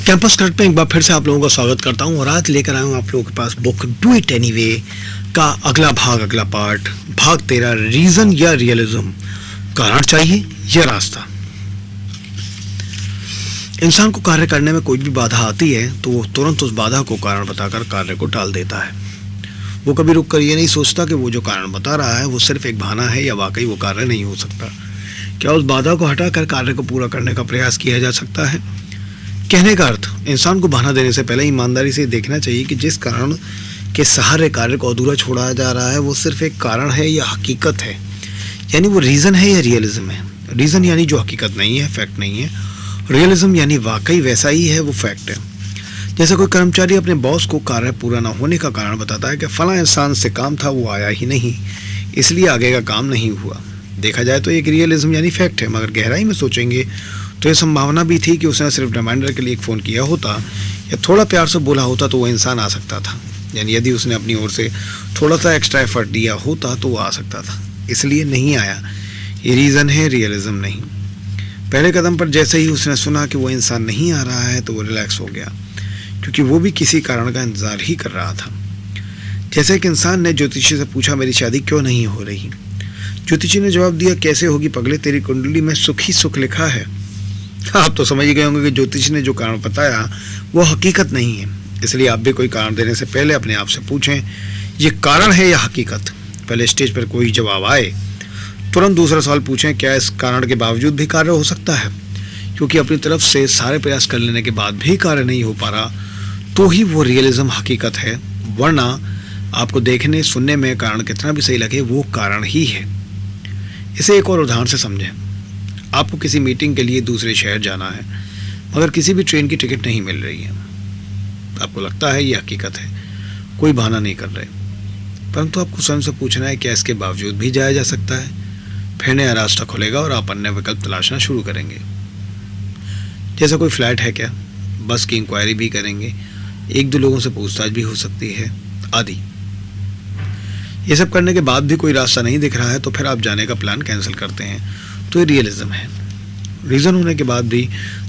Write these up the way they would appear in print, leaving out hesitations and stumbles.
Campus cut में एक बार फिर से आप लोगों का स्वागत करता हूं और आज लेकर आया हूं आप लोगों के पास बुक डू इट एनीवे का अगला भाग, अगला पार्ट, भाग 13, रीजन या रियलिज्म, कारण चाहिए या रास्ता। इंसान को कार्य करने में कोई भी बाधा आती है तो वो तुरंत उस बाधा को कारण बताकर कार्य को टाल देता है। वो कभी रुक कर ये नहीं सोचता कि वो जो कारण बता रहा है वो सिर्फ एक बहाना है या वाकई वो कार्य नहीं हो सकता। क्या उस बाधा को हटाकर कार्य को पूरा करने का प्रयास किया जा सकता है? कहने का अर्थ, इंसान को बहाना देने से पहले ईमानदारी से देखना चाहिए कि जिस कारण के सहारे कार्य को अधूरा छोड़ा जा रहा है वो सिर्फ एक कारण है या हकीकत है, यानी वो रीज़न है या रियलिज्म है। रीज़न यानी जो हकीकत नहीं है, फैक्ट नहीं है। रियलिज्म यानी वाकई वैसा ही है, वो फैक्ट है। जैसे कोई कर्मचारी अपने बॉस को कार्य पूरा ना होने का कारण बताता है कि फला इंसान से काम था, वो आया ही नहीं, इसलिए आगे का काम नहीं हुआ। देखा जाए तो एक रियलिज्म यानी फैक्ट है, मगर गहराई में सोचेंगे तो ये संभावना भी थी कि उसने सिर्फ रिमाइंडर के लिए एक फ़ोन किया होता या थोड़ा प्यार से बोला होता तो वो इंसान आ सकता था। यानी यदि उसने अपनी ओर से थोड़ा सा एक्स्ट्रा एफर्ट दिया होता तो वो आ सकता था, इसलिए नहीं आया। ये रीज़न है, रियलिज्म नहीं। पहले कदम पर जैसे ही उसने सुना कि वो इंसान नहीं आ रहा है तो वो रिलैक्स हो गया, क्योंकि वो भी किसी कारण का इंतज़ार ही कर रहा था। जैसे एक इंसान ने ज्योतिषी से पूछा, मेरी शादी क्यों नहीं हो रही? ज्योतिषी ने जवाब दिया, कैसे होगी पगले, तेरी कुंडली में सुख ही सुख लिखा है। आप तो समझ गए होंगे कि ज्योतिष ने जो कारण बताया वो हकीकत नहीं है। इसलिए आप भी कोई कारण देने से पहले अपने आप से पूछें, ये कारण है या हकीकत। पहले स्टेज पर कोई जवाब आए तुरंत दूसरा सवाल पूछें, क्या इस कारण के बावजूद भी कार्य हो सकता है? क्योंकि अपनी तरफ से सारे प्रयास कर लेने के बाद भी कार्य नहीं हो पा रहा तो ही वो रियलिज्म हकीकत है, वरना आपको देखने सुनने में कारण कितना भी सही लगे वो कारण ही है। इसे एक और उदाहरण से समझें। आपको किसी मीटिंग के लिए दूसरे शहर जाना है, मगर किसी भी ट्रेन की टिकट नहीं मिल रही है। आपको लगता है ये हकीकत है, कोई बहाना नहीं कर रहे, परंतु आपको स्वयं से पूछना है, क्या इसके बावजूद भी जाया जा सकता है? फिर नया रास्ता खुलेगा और आप अन्य विकल्प तलाशना शुरू करेंगे। जैसा कोई फ्लैट है क्या, बस की इंक्वायरी भी करेंगे, एक दो लोगों से पूछताछ भी हो सकती है, आदि। ये सब करने के बाद भी कोई रास्ता नहीं दिख रहा है तो फिर आप जाने का प्लान कैंसिल करते हैं, तो ये रियलिज्म है। रीज़न होने के बाद भी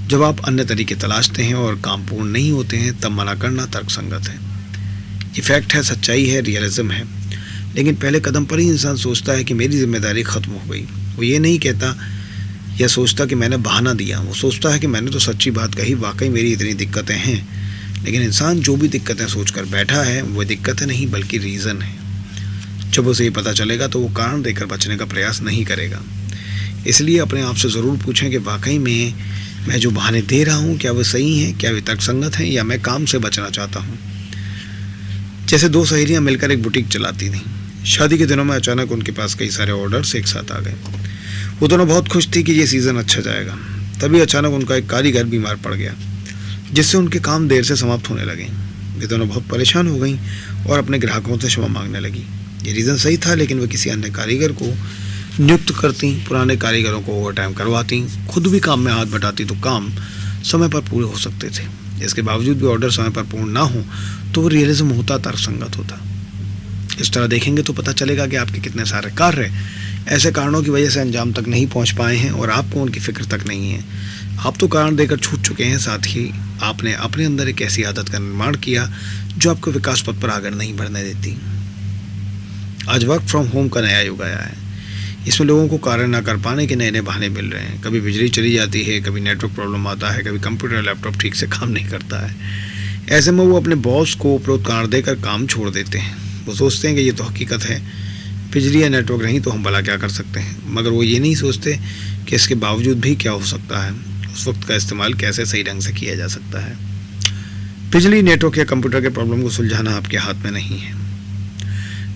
जब आप अन्य तरीके तलाशते हैं और काम पूर्ण नहीं होते हैं तब मना करना तर्कसंगत है। ये फैक्ट है, सच्चाई है, रियलिज्म है। लेकिन पहले कदम पर ही इंसान सोचता है कि मेरी जिम्मेदारी ख़त्म हो गई। वो ये नहीं कहता या सोचता कि मैंने बहाना दिया, वो सोचता है कि मैंने तो सच्ची बात कही, वाकई मेरी इतनी दिक्कतें हैं। लेकिन इंसान जो भी दिक्कतें सोचकर बैठा है वो दिक्कतें नहीं बल्कि रीज़न है। जब उसे ये पता चलेगा तो वो कारण देकर बचने का प्रयास नहीं करेगा। इसलिए अपने आप से ज़रूर पूछें कि वाकई में मैं जो बहाने दे रहा हूँ क्या वे सही हैं, क्या वे तर्कसंगत हैं, या मैं काम से बचना चाहता हूँ। जैसे दो सहेलियाँ मिलकर एक बुटीक चलाती थीं। शादी के दिनों में अचानक उनके पास कई सारे ऑर्डर्स एक साथ आ गए। वो दोनों बहुत खुश थी कि ये सीज़न अच्छा जाएगा। तभी अचानक उनका एक कारीगर बीमार पड़ गया, जिससे उनके काम देर से समाप्त होने लगे। ये दोनों बहुत परेशान हो गई और अपने ग्राहकों से क्षमा मांगने लगी। ये रीज़न सही था, लेकिन वे किसी अन्य कारीगर को नियुक्त करती, पुराने कारीगरों को ओवर टाइम करवाती, खुद भी काम में हाथ बटाती तो काम समय पर पूरे हो सकते थे। इसके बावजूद भी ऑर्डर समय पर पूर्ण ना हो तो वो रियलिज्म होता, तर्कसंगत होता। इस तरह देखेंगे तो पता चलेगा कि आपके कितने सारे कार्य ऐसे कारणों की वजह से अंजाम तक नहीं पहुंच पाए हैं और आपको उनकी फिक्र तक नहीं है। आप तो कारण देकर छूट चुके हैं, साथ ही आपने अपने अंदर एक ऐसी आदत का निर्माण किया जो आपको विकास पथ पर आगे नहीं बढ़ने देती। आज वर्क फ्रॉम होम का नया युग आया है। इसमें लोगों को कार्य ना कर पाने के नए नए बहाने मिल रहे हैं। कभी बिजली चली जाती है, कभी नेटवर्क प्रॉब्लम आता है, कभी कंप्यूटर लैपटॉप ठीक से काम नहीं करता है। ऐसे में वो अपने बॉस को उपरोक्त कारण देकर काम छोड़ देते हैं। वो सोचते हैं कि ये तो हकीकत है, बिजली या नेटवर्क नहीं तो हम भला क्या कर सकते हैं। मगर वो ये नहीं सोचते कि इसके बावजूद भी क्या हो सकता है, उस वक्त का इस्तेमाल कैसे सही ढंग से किया जा सकता है। बिजली, नेटवर्क या कंप्यूटर के प्रॉब्लम को सुलझाना आपके हाथ में नहीं है,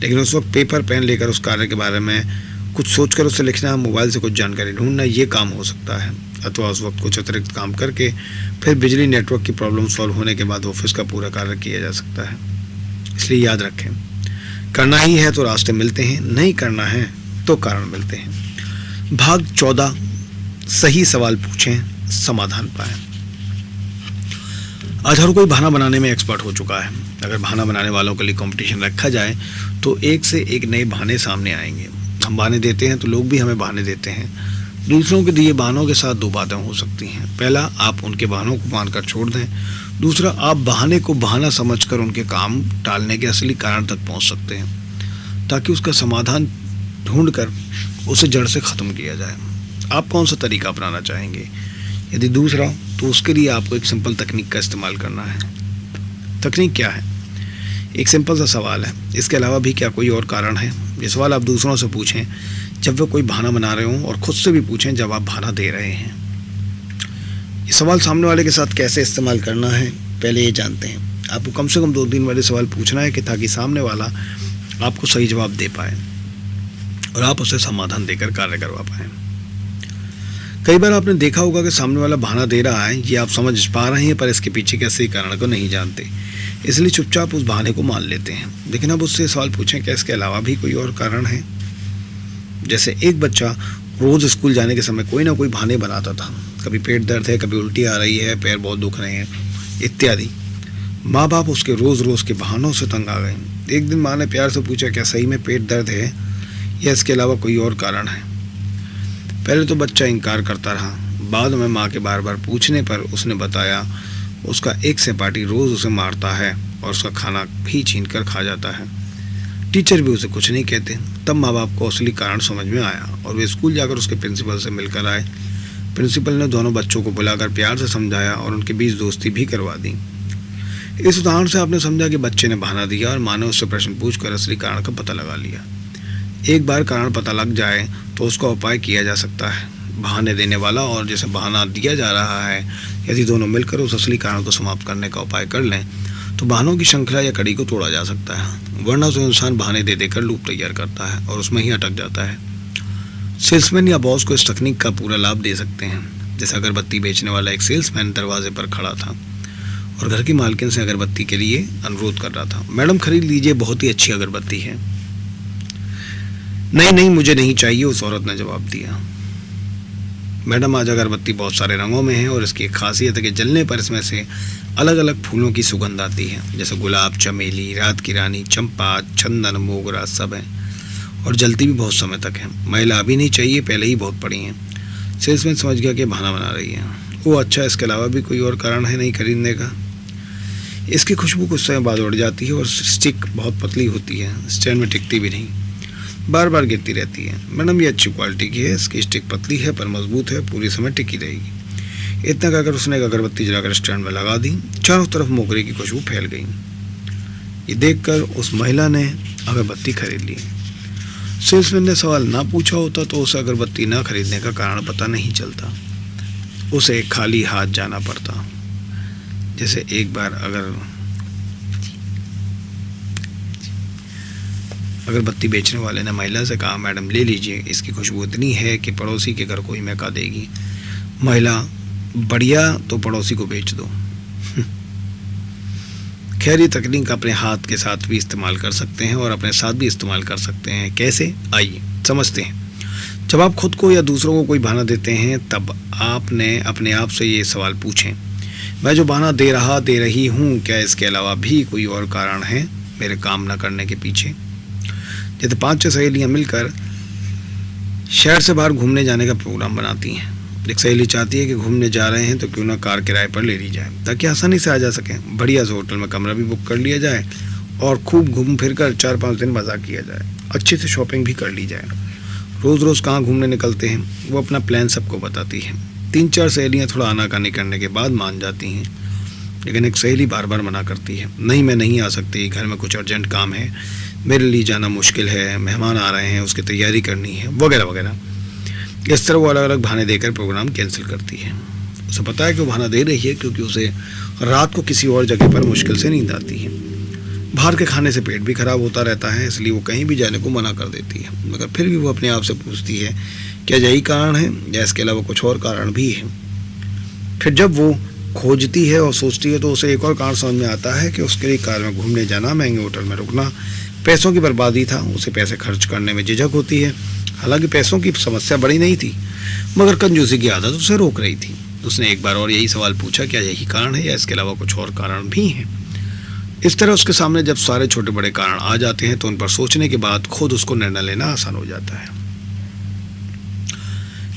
लेकिन उस वक्त पेपर पेन लेकर उस कार्य के बारे में कुछ सोचकर उसे लिखना, मोबाइल से कुछ जानकारी ढूंढना, ये काम हो सकता है। अथवा उस वक्त कुछ अतिरिक्त काम करके फिर बिजली नेटवर्क की प्रॉब्लम सॉल्व होने के बाद ऑफिस का पूरा कार्य किया जा सकता है। इसलिए याद रखें, करना ही है तो रास्ते मिलते हैं, नहीं करना है तो कारण मिलते हैं। भाग 14, सही सवाल पूछें, समाधान पाएं। आज हर कोई बहाना बनाने में एक्सपर्ट हो चुका है। अगर बहाना बनाने वालों के लिए कंपटीशन रखा जाए तो एक से एक नए बहाने सामने आएंगे। हम बहाने देते हैं तो लोग भी हमें बहाने देते हैं। दूसरों के दिए बहानों के साथ दो बातें हो सकती हैं। पहला, आप उनके बहानों को मानकर छोड़ दें। दूसरा, आप बहाने को बहाना समझकर उनके काम टालने के असली कारण तक पहुंच सकते हैं, ताकि उसका समाधान ढूंढकर उसे जड़ से ख़त्म किया जाए। आप कौन सा तरीका अपनाना चाहेंगे? यदि दूसरा, तो उसके लिए आपको एक सिंपल तकनीक का इस्तेमाल करना है। तकनीक क्या है? एक सिंपल सा सवाल है, इसके अलावा भी क्या कोई और कारण है? ये सवाल आप दूसरों से पूछें जब वे कोई बहाना बना रहे हों, और ख़ुद से भी पूछें जब आप बहाना दे रहे हैं। ये सवाल सामने वाले के साथ कैसे इस्तेमाल करना है, पहले ये जानते हैं। आपको कम से कम 2-3 वाले सवाल पूछना है, कि ताकि सामने वाला आपको सही जवाब दे पाए और आप उसे समाधान देकर कार्य करवा पाएँ। कई बार आपने देखा होगा कि सामने वाला बहाना दे रहा है, ये आप समझ पा रहे हैं, पर इसके पीछे के सही कारण को नहीं जानते, इसलिए चुपचाप उस बहाने को मान लेते हैं। लेकिन अब उससे सवाल पूछें, क्या इसके अलावा भी कोई और कारण है? जैसे एक बच्चा रोज़ स्कूल जाने के समय कोई ना कोई बहाने बनाता था। कभी पेट दर्द है, कभी उल्टी आ रही है, पैर बहुत दुख रहे हैं इत्यादि। माँ बाप उसके रोज़ रोज़ के बहानों से तंग आ गए। एक दिन माँ ने प्यार से पूछा, क्या सही में पेट दर्द है या इसके अलावा कोई और कारण है? पहले तो बच्चा इनकार करता रहा। बाद में माँ के बार बार पूछने पर उसने बताया, उसका एक सहपाठी रोज़ उसे मारता है और उसका खाना भी छीन कर खा जाता है। टीचर भी उसे कुछ नहीं कहते। तब माँ बाप को असली कारण समझ में आया और वे स्कूल जाकर उसके प्रिंसिपल से मिलकर आए। प्रिंसिपल ने दोनों बच्चों को बुलाकर प्यार से समझाया और उनके बीच दोस्ती भी करवा दी। इस उदाहरण से आपने समझा कि बच्चे ने बहाना दिया और माँ ने उससे प्रश्न पूछकर असली कारण का पता लगा लिया। एक बार कारण पता लग जाए तो उसका उपाय किया जा सकता है। बहाने देने वाला और जिसे बहाना दिया जा रहा है, यदि दोनों मिलकर उस असली कारण को समाप्त करने का उपाय कर लें तो बहानों की श्रृंखला या कड़ी को तोड़ा जा सकता है। वरना तो इंसान बहाने दे देकर लूप तैयार करता है और उसमें ही अटक जाता है। सेल्समैन या बॉस को इस तकनीक का पूरा लाभ दे सकते हैं। जैसे अगरबत्ती बेचने वाला एक सेल्समैन दरवाजे पर खड़ा था और घर की मालकिन से अगरबत्ती के लिए अनुरोध कर रहा था। मैडम खरीद लीजिए, बहुत ही अच्छी अगरबत्ती है। नहीं नहीं, मुझे नहीं चाहिए, उस औरत ने जवाब दिया। मैडम, आज अगरबत्ती बहुत सारे रंगों में है और इसकी एक खासियत है कि जलने पर इसमें से अलग अलग फूलों की सुगंध आती है, जैसे गुलाब, चमेली, रात की रानी, चंपा, चंदन, मोगरा सब है और जलती भी बहुत समय तक है। महिला अभी नहीं चाहिए, पहले ही बहुत पड़ी हैं। सेल्समैन समझ गया कि बहाना बना रही है। वो, अच्छा, इसके अलावा भी कोई और कारण है नहीं खरीदने का? इसकी खुशबू कुछ समय बाद उड़ जाती है और स्टिक बहुत पतली होती है, स्टैंड में टिकती भी नहीं, बार बार गिरती रहती है। मैडम, ये अच्छी क्वालिटी की है, इसकी स्टिक पतली है पर मजबूत है, पूरी समय टिकी रहेगी। इतना कहकर उसने एक अगरबत्ती जलाकर स्टैंड में लगा दी। चारों तरफ मोगरे की खुशबू फैल गई। ये देखकर उस महिला ने अगरबत्ती खरीद ली। सेल्समैन ने सवाल ना पूछा होता तो उसे अगरबत्ती ना खरीदने का कारण पता नहीं चलता, उसे खाली हाथ जाना पड़ता। जैसे एक बार अगरबत्ती बेचने वाले ने महिला से कहा, मैडम ले लीजिए, इसकी खुशबू इतनी है कि पड़ोसी के घर को ही महका देगी। महिला, बढ़िया, तो पड़ोसी को बेच दो। खैर, ये तकनीक अपने हाथ के साथ भी इस्तेमाल कर सकते हैं और अपने साथ भी इस्तेमाल कर सकते हैं। कैसे, आइए समझते हैं। जब आप खुद को या दूसरों को कोई बहाना देते हैं तब आपने अपने आप से ये सवाल पूछें, मैं जो बहाना दे रही हूँ, क्या इसके अलावा भी कोई और कारण है मेरे काम न करने के पीछे? जैसे 5-6 सहेलियाँ मिलकर शहर से बाहर घूमने जाने का प्रोग्राम बनाती हैं। एक सहेली चाहती है कि घूमने जा रहे हैं तो क्यों ना कार किराए पर ले ली जाए, ताकि आसानी से आ जा सकें। बढ़िया से होटल में कमरा भी बुक कर लिया जाए और खूब घूम फिर कर 4-5 दिन मज़ा किया जाए, अच्छे से शॉपिंग भी कर ली जाए। रोज़ रोज़ कहाँ घूमने निकलते हैं, वो अपना प्लान सबको बताती है। 3-4 सहेलियाँ थोड़ा आनाकानी करने के बाद मान जाती हैं, लेकिन एक सहेली बार बार मना करती है, नहीं मैं नहीं आ सकती, घर में कुछ अर्जेंट काम है, मेरे लिए जाना मुश्किल है, मेहमान आ रहे हैं, उसकी तैयारी करनी है, वगैरह वगैरह। इस तरह वो अलग अलग बहाने देकर प्रोग्राम कैंसिल करती है। उसे पता है कि वो बहाना दे रही है क्योंकि उसे रात को किसी और जगह पर मुश्किल से नींद आती है। बाहर के खाने से पेट भी खराब होता रहता है, इसलिए वो कहीं भी जाने को मना कर देती है। मगर फिर भी वो अपने आप से पूछती है, क्या यही कारण है या इसके अलावा कुछ और कारण भी है? फिर जब वो खोजती है और सोचती है तो उसे एक और कारण समझ में आता है कि उसके लिए कार में घूमने जाना, महंगे होटल में रुकना पैसों की बर्बादी था। उसे पैसे खर्च करने में झिझक होती है। हालांकि पैसों की समस्या बड़ी नहीं थी, मगर कंजूसी की आदत उसे रोक रही थी। उसने एक बार और यही सवाल पूछा, क्या यही कारण है या इसके अलावा कुछ और कारण भी हैं? इस तरह उसके सामने जब सारे छोटे बड़े कारण आ जाते हैं तो उन पर सोचने के बाद खुद उसको निर्णय लेना आसान हो जाता है।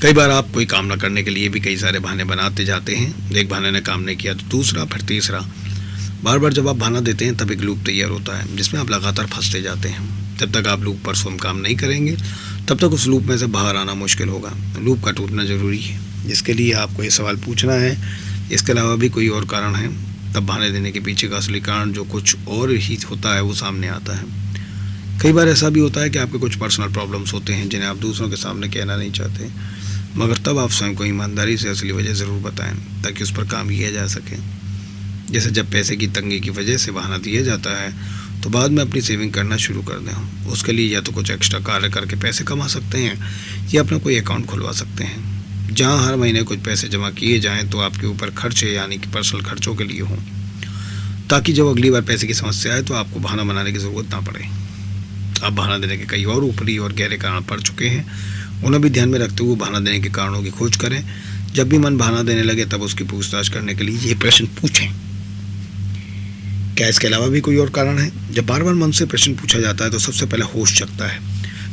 कई बार आप कोई काम न करने के लिए भी कई सारे बहाने बनाते जाते हैं। एक बहाने ने काम नहीं किया तो दूसरा, फिर तीसरा। बार बार जब आप बहाना देते हैं तब एक लूप तैयार होता है जिसमें आप लगातार फंसते जाते हैं। जब तक आप लूप पर स्वयं काम नहीं करेंगे तब तक उस लूप में से बाहर आना मुश्किल होगा। लूप का टूटना ज़रूरी है, जिसके लिए आपको ये सवाल पूछना है, इसके अलावा भी कोई और कारण है? तब बहाने देने के पीछे का असली कारण जो कुछ और ही होता है वो सामने आता है। कई बार ऐसा भी होता है कि आपके कुछ पर्सनल प्रॉब्लम्स होते हैं जिन्हें आप दूसरों के सामने कहना नहीं चाहते, मगर तब आप स्वयं को ईमानदारी से असली वजह ज़रूर बताएं ताकि उस पर काम किया जा सके। जैसे जब पैसे की तंगी की वजह से बहाना दिया जाता है तो बाद में अपनी सेविंग करना शुरू कर दें। उसके लिए या तो कुछ एक्स्ट्रा कार्य करके पैसे कमा सकते हैं या अपना कोई अकाउंट खुलवा सकते हैं जहां हर महीने कुछ पैसे जमा किए जाएं तो आपके ऊपर खर्चे यानी कि पर्सनल खर्चों के लिए हों, ताकि जब अगली बार पैसे की समस्या आए तो आपको बहाना बनाने की ज़रूरत ना पड़े। आप बहाना देने के कई और ऊपरी और गहरे कारण पड़ चुके हैं, उन्हें भी ध्यान में रखते हुए बहाना देने के कारणों की खोज करें। जब भी मन बहाना देने लगे तब उसकी पूछताछ करने के लिए ये प्रश्न पूछें, क्या इसके अलावा भी कोई और कारण है? जब बार बार मन से प्रश्न पूछा जाता है तो सबसे पहले होश जगता है,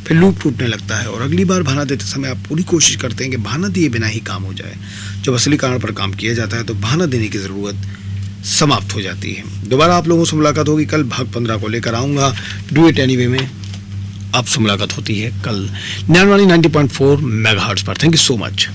फिर लूप टूटने लगता है और अगली बार बहाना देते समय आप पूरी कोशिश करते हैं कि बहाना दिए बिना ही काम हो जाए। जब असली कारण पर काम किया जाता है तो बहाना देने की ज़रूरत समाप्त हो जाती है। दोबारा आप लोगों से मुलाकात होगी कल। भाग 15 को लेकर आऊँगा डू इट एनीवे में आपसे मुलाकात होती है कल 90.4 मेगाहर्ट्ज़ पर। Thank you so much.